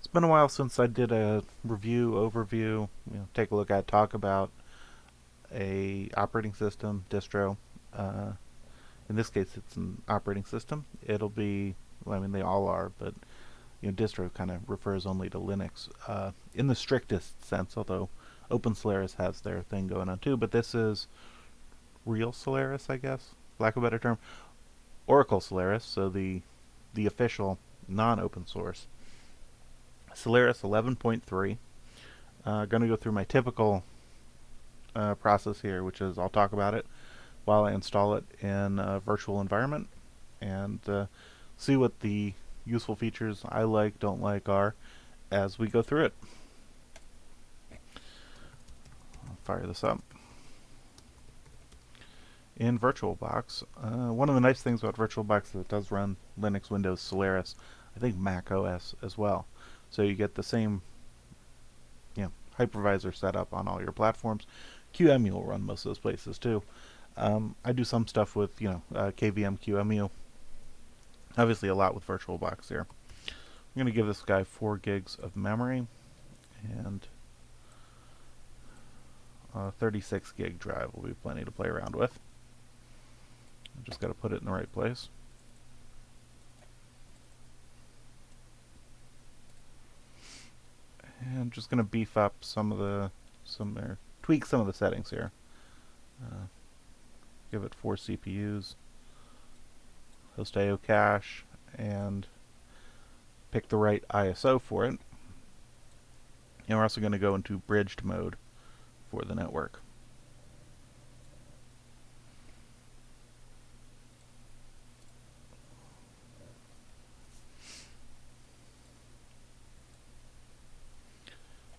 It's been a while since I did a review, overview, take a look at, talk about a operating system, distro. Uh, in this case, it's an operating system. It'll be, well, I mean, they all are, but distro kind of refers only to Linux in the strictest sense. Although Open Solaris has their thing going on too. But this is real Solaris, I guess, lack of a better term. Oracle Solaris, so the official non-open source. Solaris 11.3. Going to go through my typical process here, which is I'll talk about it while I install it in a virtual environment and see what the useful features I like, don't like are as we go through it. I'll fire this up. In VirtualBox, one of the nice things about VirtualBox is it does run Linux, Windows, Solaris, I think Mac OS as well. So you get the same hypervisor setup on all your platforms. QEMU will run most of those places too. I do some stuff with KVM QEMU. Obviously a lot with VirtualBox here. I'm going to give this guy 4 gigs of memory and a 36 gig drive will be plenty to play around with. I just got to put it in the right place. And I'm just going to beef up tweak some of the settings here. Give it 4 CPUs, host IO cache, and pick the right ISO for it. And we're also going to go into bridged mode for the network.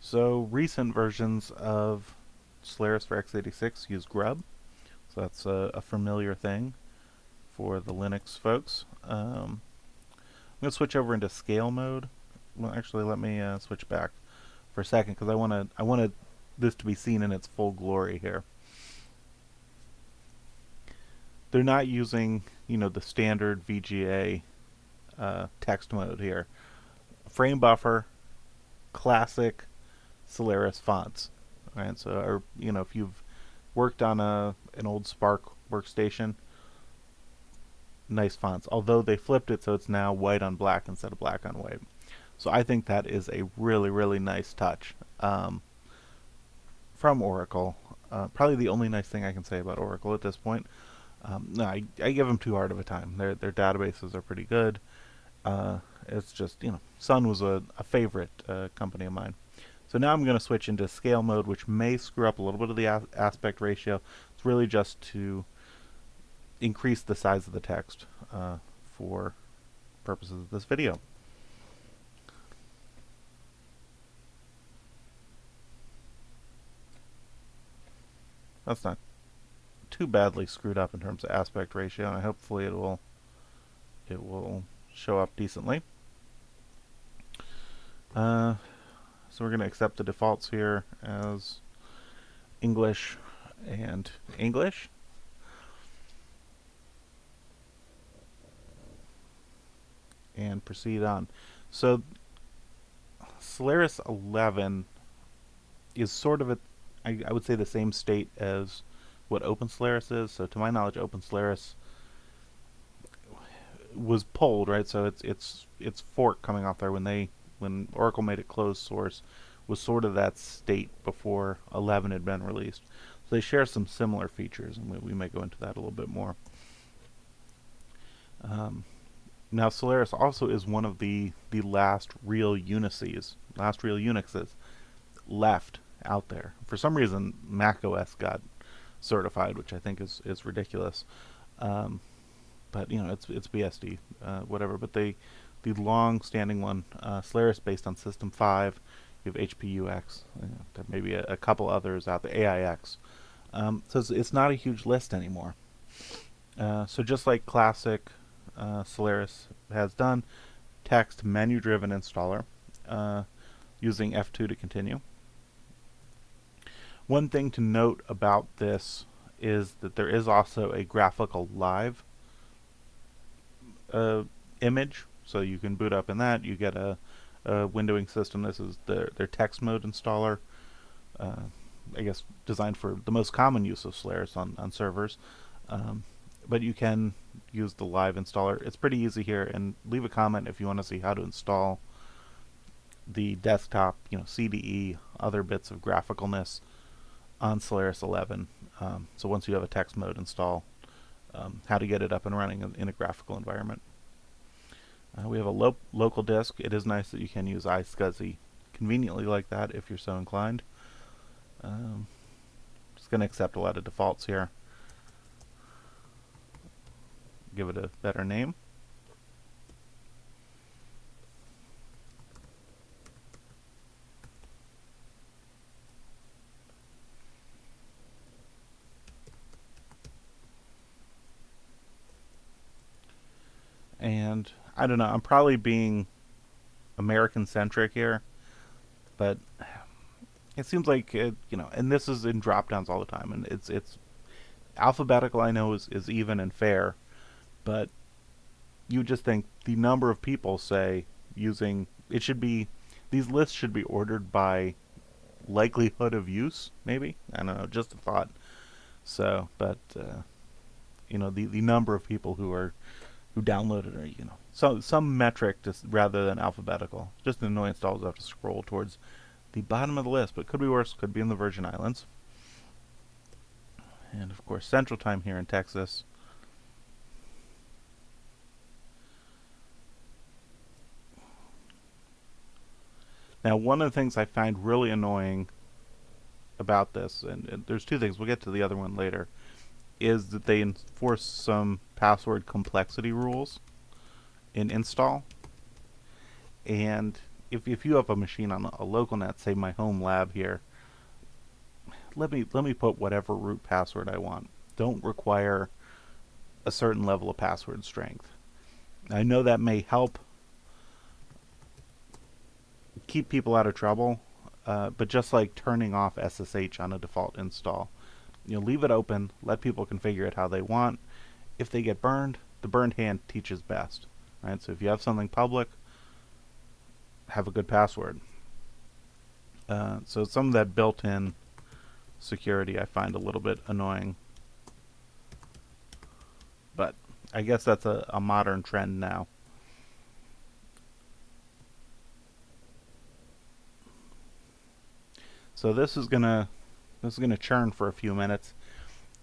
So recent versions of Solaris for x86 use grub. So that's a familiar thing for the Linux folks. I'm going to switch over into scale mode. Well, actually, let me switch back for a second because I want this to be seen in its full glory here. They're not using the standard VGA text mode here. Frame buffer, classic Solaris fonts. Right, so if you've worked on an old Spark workstation, nice fonts. Although they flipped it so it's now white on black instead of black on white. So I think that is a really, really nice touch from Oracle. Probably the only nice thing I can say about Oracle at this point. No, I give them too hard of a time. Their databases are pretty good. It's just, Sun was a favorite company of mine. So now I'm going to switch into scale mode, which may screw up a little bit of the aspect ratio. It's really just to increase the size of the text for purposes of this video. That's not too badly screwed up in terms of aspect ratio, and hopefully it will show up decently. So we're going to accept the defaults here as English and English. And proceed on. So Solaris 11 is sort of I would say the same state as what Open Solaris is. So to my knowledge, Open Solaris was pulled, right? So its fork coming off there when Oracle made it closed source was sort of that state before 11 had been released. So they share some similar features, and we may go into that a little bit more. Now Solaris also is one of the last real Unices, last real Unixes left out there. For some reason, Mac OS got certified, which I think is ridiculous. But it's BSD, whatever. But the long-standing one, Solaris based on System 5. You have HPUX. There may be a couple others out there. AIX. So it's not a huge list anymore. So just like classic Solaris has done, text menu-driven installer using F2 to continue. One thing to note about this is that there is also a graphical live image, so you can boot up in that. You get a windowing system. This is their text mode installer. Uh, I guess designed for the most common use of Solaris on servers. Um, but you can use the live installer. It's pretty easy here, and leave a comment if you want to see how to install the desktop, CDE, other bits of graphicalness on Solaris 11. So once you have a text mode install, how to get it up and running in a graphical environment. We have a local disk. It is nice that you can use iSCSI conveniently like that if you're so inclined. Just going to accept a lot of defaults here. Give it a better name. And I don't know, I'm probably being American centric here, but it seems like and this is in drop downs all the time, and it's alphabetical. I know is even and fair, but you just think the number of people say using it should be these lists should be ordered by likelihood of use. Maybe I don't know, just a thought. So, but the number of people who downloaded or some metric just rather than alphabetical. Just an annoyance to always have to scroll towards the bottom of the list, but could be worse. Could be in the Virgin Islands. And of course, Central Time here in Texas. Now, one of the things I find really annoying about this, and there's two things, we'll get to the other one later, is that they enforce some password complexity rules in install. And if you have a machine on a local net, say my home lab here, let me put whatever root password I want. Don't require a certain level of password strength. I know that may help keep people out of trouble, but just like turning off SSH on a default install, leave it open, let people configure it how they want. If they get burned, the burned hand teaches best, right? So if you have something public, have a good password. So some of that built-in security I find a little bit annoying, but I guess that's a modern trend now. So this is gonna churn for a few minutes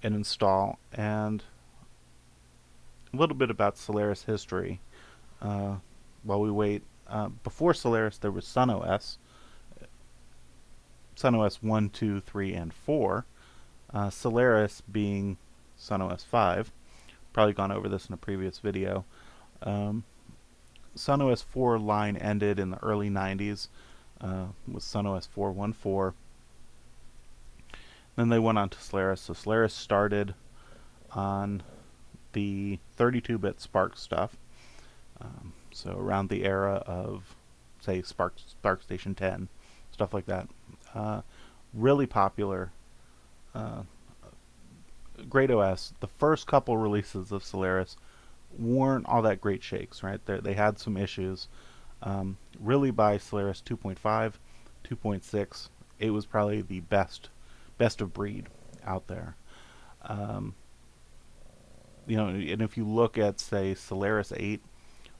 and install. And a little bit about Solaris history while we wait. Before Solaris, there was SunOS. SunOS 1, 2, 3, and 4. Solaris being SunOS 5. Probably gone over this in a previous video. SunOS 4 line ended in the early 90s with SunOS 4.1.4. Then they went on to Solaris. So Solaris started on the 32-bit Spark stuff. So around the era of, say, SparkStation 10, stuff like that. Really popular. Great OS. The first couple releases of Solaris weren't all that great shakes, right? They had some issues. Really by Solaris 2.5, 2.6, it was probably the best of breed out there. And if you look at, say, Solaris 8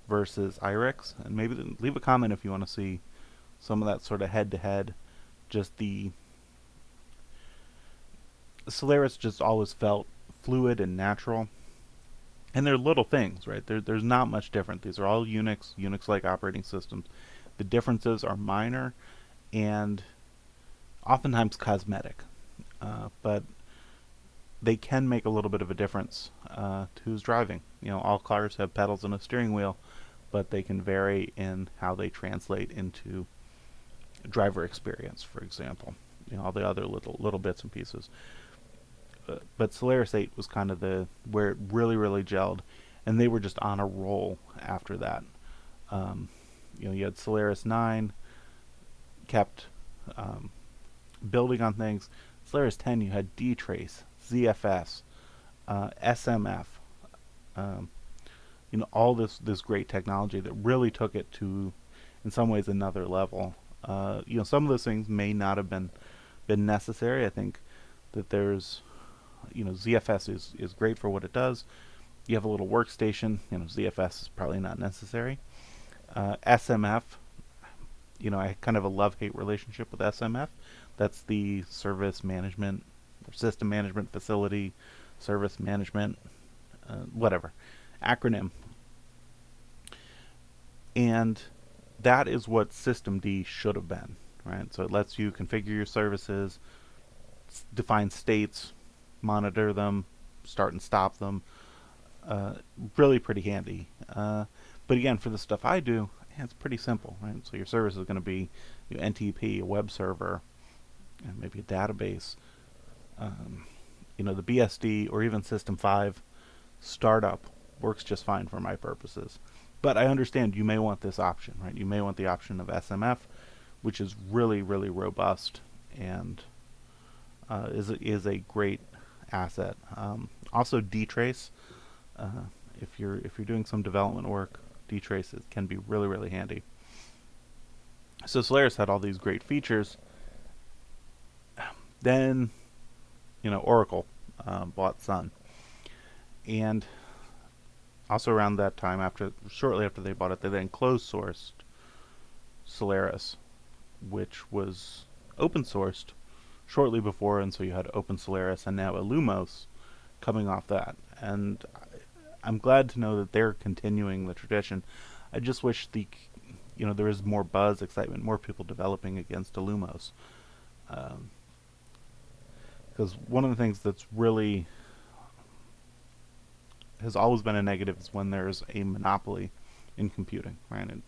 versus IRIX, and maybe leave a comment if you want to see some of that sort of head-to-head. Just the Solaris just always felt fluid and natural. And they're little things, right? There's not much different. These are all Unix-like operating systems. The differences are minor and oftentimes cosmetic. But they can make a little bit of a difference to who's driving. All cars have pedals and a steering wheel, but they can vary in how they translate into driver experience, for example. All the other little bits and pieces. But Solaris 8 was kind of where it really, really gelled, and they were just on a roll after that. You had Solaris 9, kept building on things. Solaris 10, you had dtrace, ZFS, SMF, all this great technology that really took it to in some ways another level. Some of those things may not have been necessary. I think that there's, ZFS is great for what it does. You have a little workstation. ZFS is probably not necessary. SMF, I kind of a love-hate relationship with SMF. That's the service management, or system management facility, service management, whatever acronym. And that is what systemd should have been, right? So it lets you configure your services, define states, monitor them, start and stop them. Really pretty handy. But again, for the stuff I do, it's pretty simple, right? So your service is going to be NTP, a web server, and maybe a database. The BSD or even System 5 startup works just fine for my purposes. But I understand you may want this option, right? You may want the option of SMF, which is really, really robust and is a great asset. Also, dtrace. If you're doing some development work, dtrace can be really, really handy. So Solaris had all these great features. Then, Oracle bought Sun, and also around that time, shortly after they bought it, they then closed sourced Solaris, which was open sourced shortly before, and so you had Open Solaris and now Illumos coming off that. And I'm glad to know that they're continuing the tradition. I just wish there was more buzz, excitement, more people developing against Illumos. Because one of the things that's really has always been a negative is when there's a monopoly in computing, right? And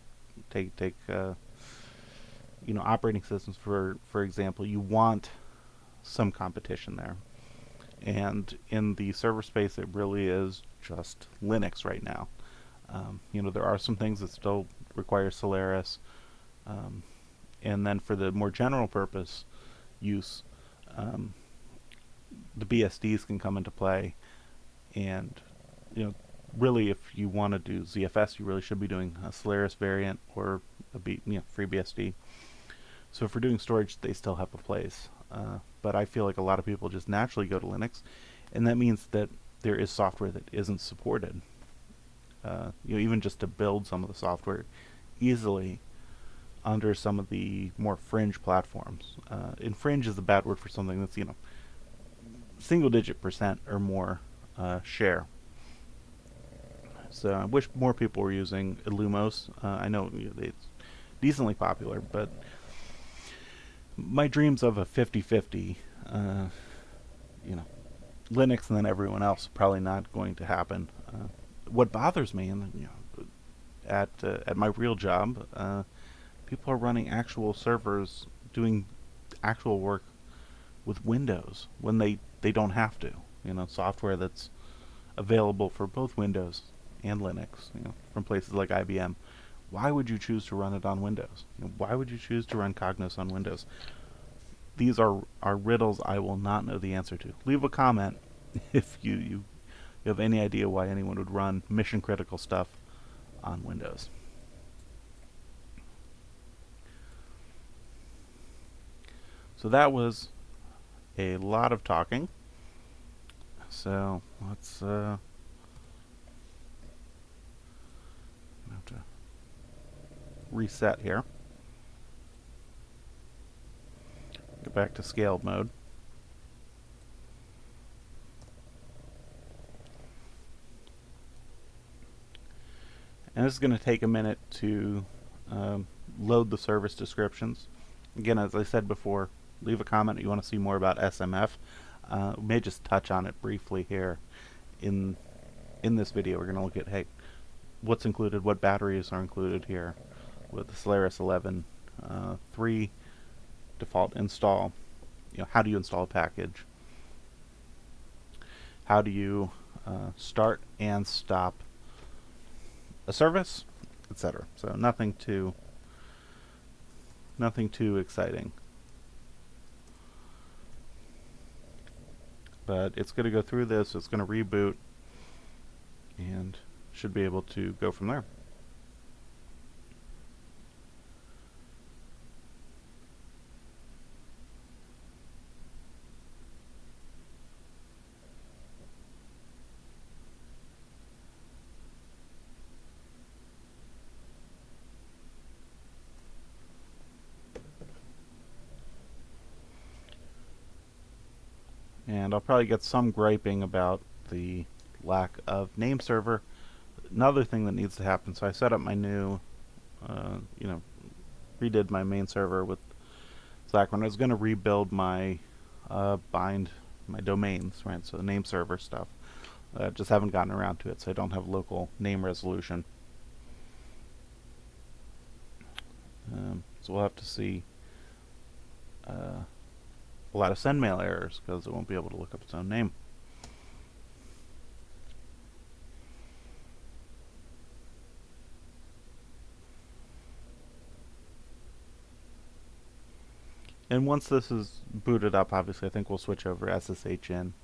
take operating systems for example. You want some competition there, and in the server space, it really is just Linux right now. There are some things that still require Solaris, and then for the more general purpose use, the BSDs can come into play, and really, if you want to do ZFS, you really should be doing a Solaris variant or FreeBSD. So if we're doing storage, they still have a place. But I feel like a lot of people just naturally go to Linux, and that means that there is software that isn't supported. Even just to build some of the software easily under some of the more fringe platforms. And fringe is a bad word for something that's single-digit % or more share. So I wish more people were using Illumos. I know it's decently popular, but my dreams of a 50-50, Linux and then everyone else, probably not going to happen. What bothers me, and at my real job, people are running actual servers, doing actual work with Windows when they don't have to. Software that's available for both Windows and Linux, from places like IBM. Why would you choose to run it on Windows? Why would you choose to run Cognos on Windows? These are riddles I will not know the answer to. Leave a comment if you have any idea why anyone would run mission critical stuff on Windows. So that was a lot of talking. So let's have to reset here. Get back to scaled mode. And this is going to take a minute to load the service descriptions. Again, as I said before, leave a comment if you want to see more about SMF. We may just touch on it briefly here in this video. We're going to look at, hey, what's included, what batteries are included here with the Solaris 11.3 default install. How do you install a package? How do you start and stop a service, etc. So nothing too exciting. But it's going to go through this, it's going to reboot, and should be able to go from there. And I'll probably get some griping about the lack of name server. Another thing that needs to happen, so I set up my new, redid my main server with Slack when I was going to rebuild my my domains, right? So the name server stuff. Just haven't gotten around to it, so I don't have local name resolution. So we'll have to see a lot of sendmail errors because it won't be able to look up its own name. And once this is booted up, obviously, I think we'll switch over SSH in.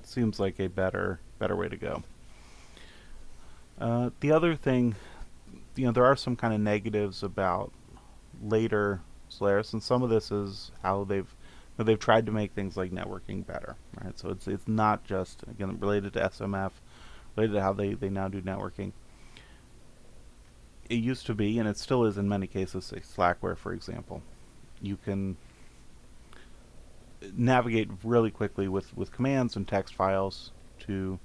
Seems like a better way to go. The other thing, there are some kind of negatives about later Solaris, and some of this is how they've tried to make things like networking better, right? So it's not just, again, related to SMF, related to how they now do networking. It used to be, and it still is in many cases, say Slackware, for example. You can navigate really quickly with commands and text files to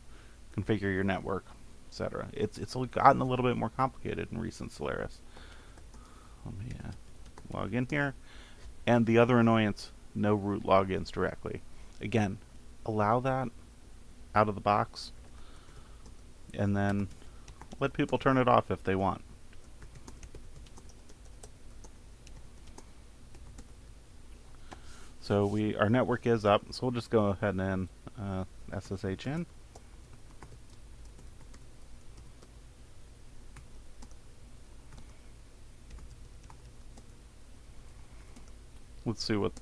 configure your network, etc. It's gotten a little bit more complicated in recent Solaris. Let me log in here. And the other annoyance, no root logins directly. Again, allow that out of the box, and then let people turn it off if they want. So our network is up, so we'll just go ahead and SSH in. Let's see what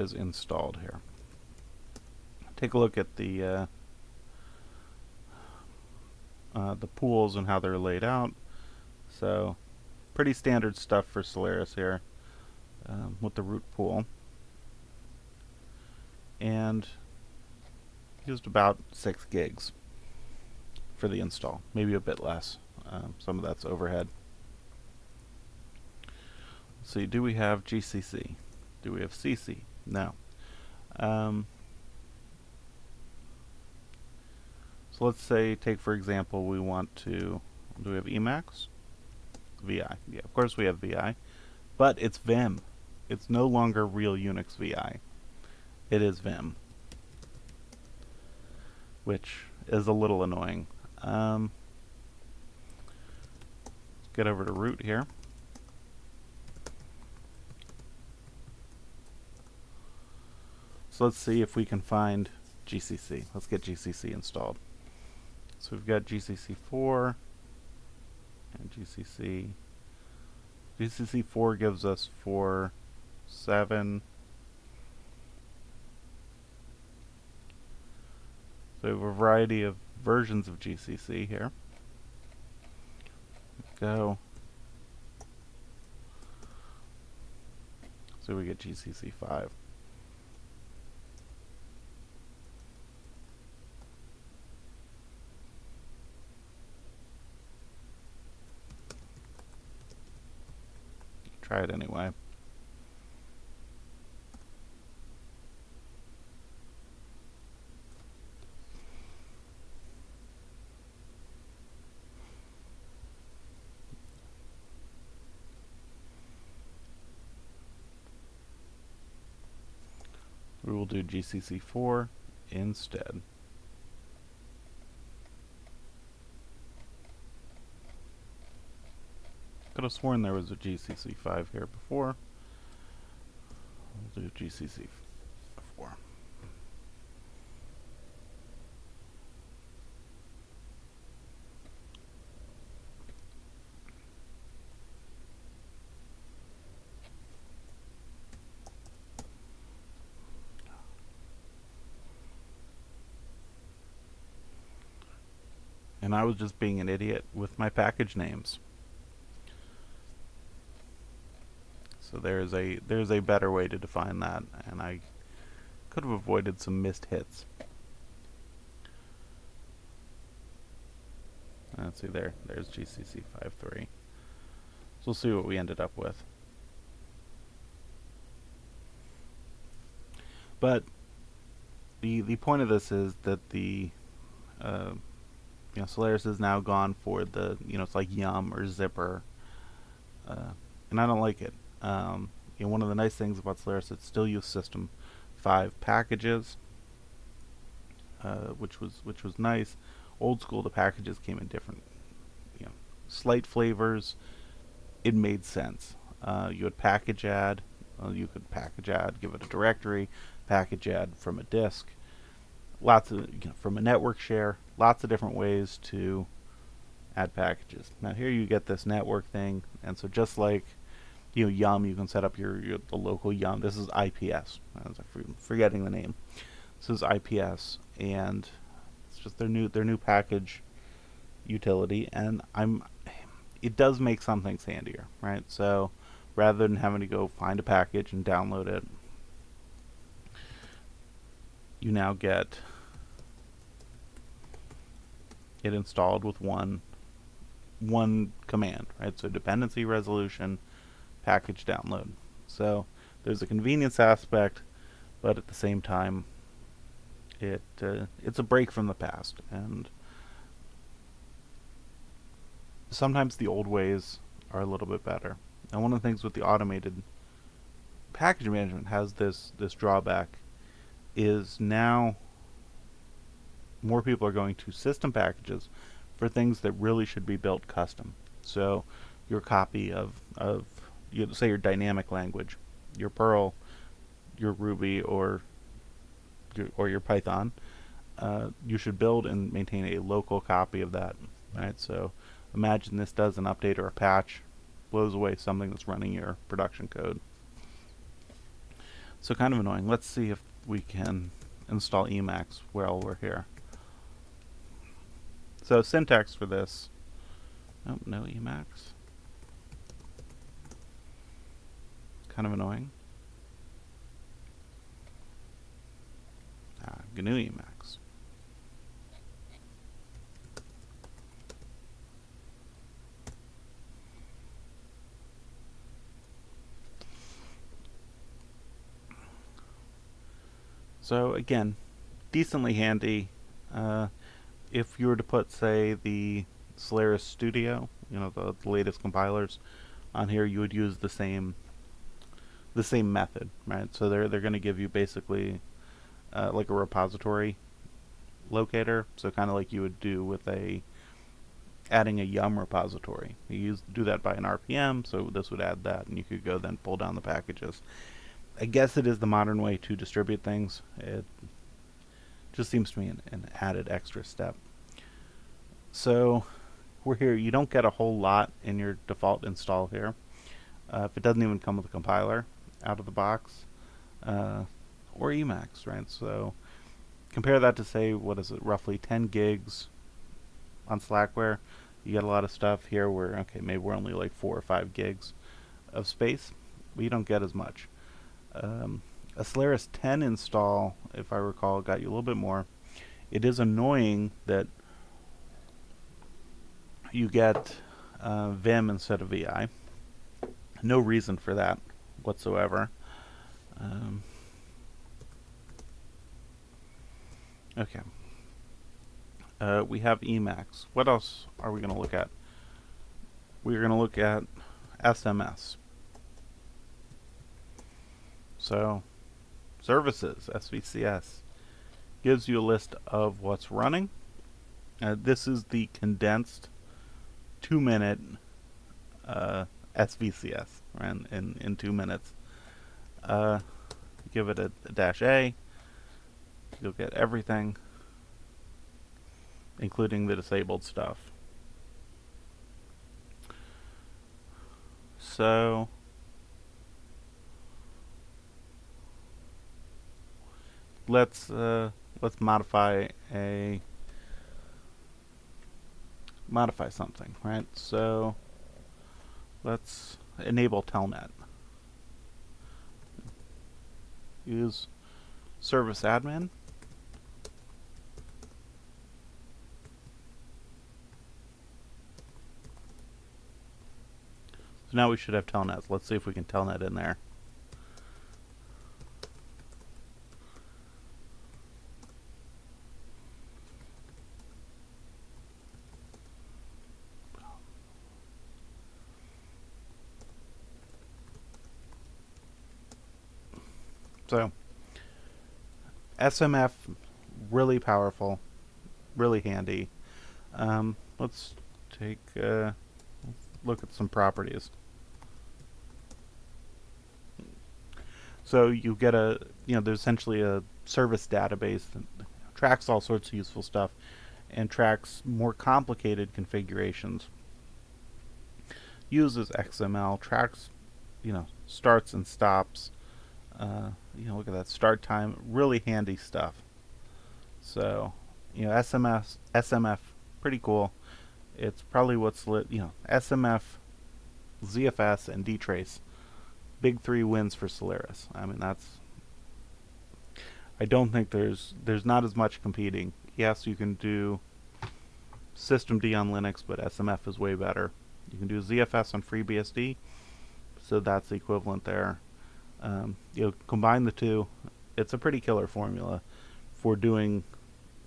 is installed here. Take a look at the pools and how they're laid out. So pretty standard stuff for Solaris here with the root pool. And used about 6 gigs for the install, maybe a bit less. Some of that's overhead. Let's see, do we have GCC? Do we have CC? No. So let's say, take for example, we want to, do we have Emacs? VI. Yeah, of course we have VI. But it's Vim. It's no longer real Unix VI. It is Vim, which is a little annoying. Let's get over to root here. So let's see if we can find GCC. Let's get GCC installed. So we've got GCC 4 and GCC. GCC 4 gives us 4.7. So we have a variety of versions of GCC here. Go. So we get GCC 5. Try it anyway. We will do GCC 4 instead. Could have sworn there was a GCC 5 here before. We'll do GCC 4. And I was just being an idiot with my package names. So there's a better way to define that, and I could have avoided some missed hits. Let's see, there's GCC 5.3. So we'll see what we ended up with. But the point of this is that the Solaris is now gone for the it's like Yum or Zipper, and I don't like it. One of the nice things about Solaris, it still uses System 5 packages, which was nice. Old school, the packages came in different, slight flavors. It made sense. You would package add. You could package add, give it a directory, package add from a disk. Lots of from a network share. Lots of different ways to add packages. Now here you get this network thing, and so just like Yum, you can set up the local Yum. This is IPS. I'm forgetting the name. This is IPS, and it's just their new package utility, and it does make some things handier, right? So rather than having to go find a package and download it, you now get it installed with one command, right? So dependency resolution, package download. So there's a convenience aspect, but at the same time, it's a break from the past, and sometimes the old ways are a little bit better. And one of the things with the automated package management has this drawback is now more people are going to system packages for things that really should be built custom. So your copy of say your dynamic language, your Perl, your Ruby, or your Python, you should build and maintain a local copy of that, right? So imagine this does an update or a patch, blows away something that's running your production code. So kind of annoying. Let's see if we can install Emacs while we're here. So syntax for this, oh, no Emacs. Kind of annoying. GNU Emacs. So again, decently handy. If you were to put, say, the Solaris Studio, the latest compilers, on here, you would use the same method, right? So they're going to give you basically like a repository locator. So kind of like you would do with adding a Yum repository. You do that by an RPM, so this would add that, and you could go then pull down the packages. I guess it is the modern way to distribute things. It just seems to me an added extra step. So we're here. You don't get a whole lot in your default install here. If it doesn't even come with a compiler out of the box, or Emacs, right? So compare that to, say, what is it, roughly 10 gigs on Slackware. You get a lot of stuff here where, okay, maybe we're only like 4 or 5 gigs of space, but you don't get as much. A Solaris 10 install, if I recall, got you a little bit more. It is annoying that you get Vim instead of VI. No reason for that whatsoever. Okay. We have Emacs. What else are we going to look at? We're going to look at SMS. So, services, SVCS, gives you a list of what's running. This is the condensed 2-minute SVCS, right, in 2 minutes. Give it a -A, you'll get everything, including the disabled stuff. So let's modify something, right? So let's enable telnet. Use service admin. So now we should have telnet. Let's see if we can telnet in there. So SMF, really powerful, really handy. Let's take a look at some properties. So you get there's essentially a service database that tracks all sorts of useful stuff and tracks more complicated configurations. Uses XML, tracks, starts and stops. Look at that start time. Really handy stuff. So, SMF, pretty cool. It's probably what's SMF, ZFS, and dtrace. Big three wins for Solaris. I mean, I don't think there's not as much competing. Yes, you can do systemd on Linux, but SMF is way better. You can do ZFS on FreeBSD, so that's the equivalent there. Combine the two, it's a pretty killer formula for doing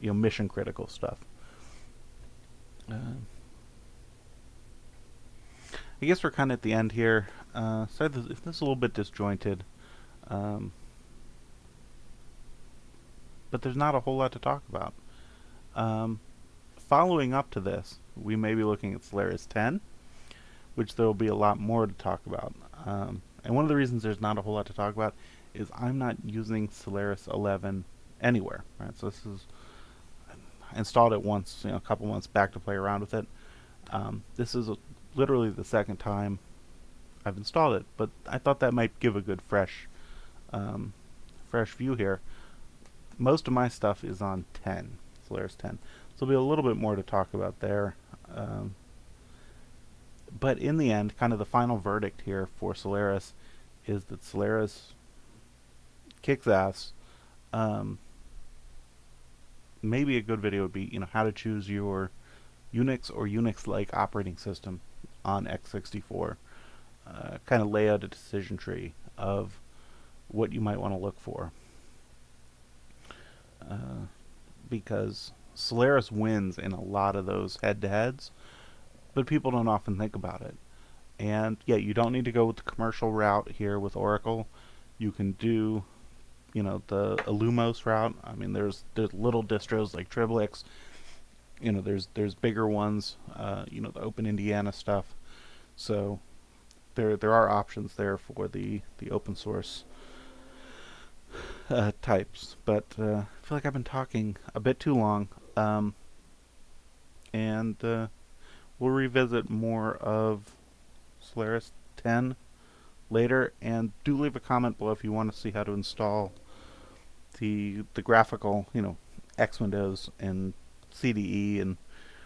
mission critical stuff. I guess we're kind of at the end here. Sorry if this is a little bit disjointed, but there's not a whole lot to talk about. Following up to this, we may be looking at Solaris 10, which there will be a lot more to talk about. And one of the reasons there's not a whole lot to talk about is I'm not using Solaris 11 anywhere. Right, so I installed it once, a couple months back to play around with it. This is literally the second time I've installed it, but I thought that might give a good fresh view here. Most of my stuff is on 10, Solaris 10, so there'll be a little bit more to talk about there. But in the end, kind of the final verdict here for Solaris is that Solaris kicks ass. Maybe a good video would be, how to choose your Unix or Unix-like operating system on x64. Kind of lay out a decision tree of what you might want to look for. Because Solaris wins in a lot of those head-to-heads, but people don't often think about it. And yeah, you don't need to go with the commercial route here with Oracle. You can do, the Illumos route. I mean, there's little distros like Triblix. There's bigger ones. The Open Indiana stuff. So there are options there for the open source types. But I feel like I've been talking a bit too long. And we'll revisit more of Solaris 10 later, and do leave a comment below if you want to see how to install the graphical, X Windows and CDE and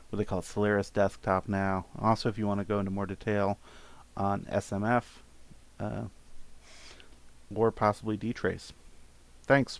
what they call Solaris Desktop now. Also, if you want to go into more detail on SMF or possibly dtrace. Thanks.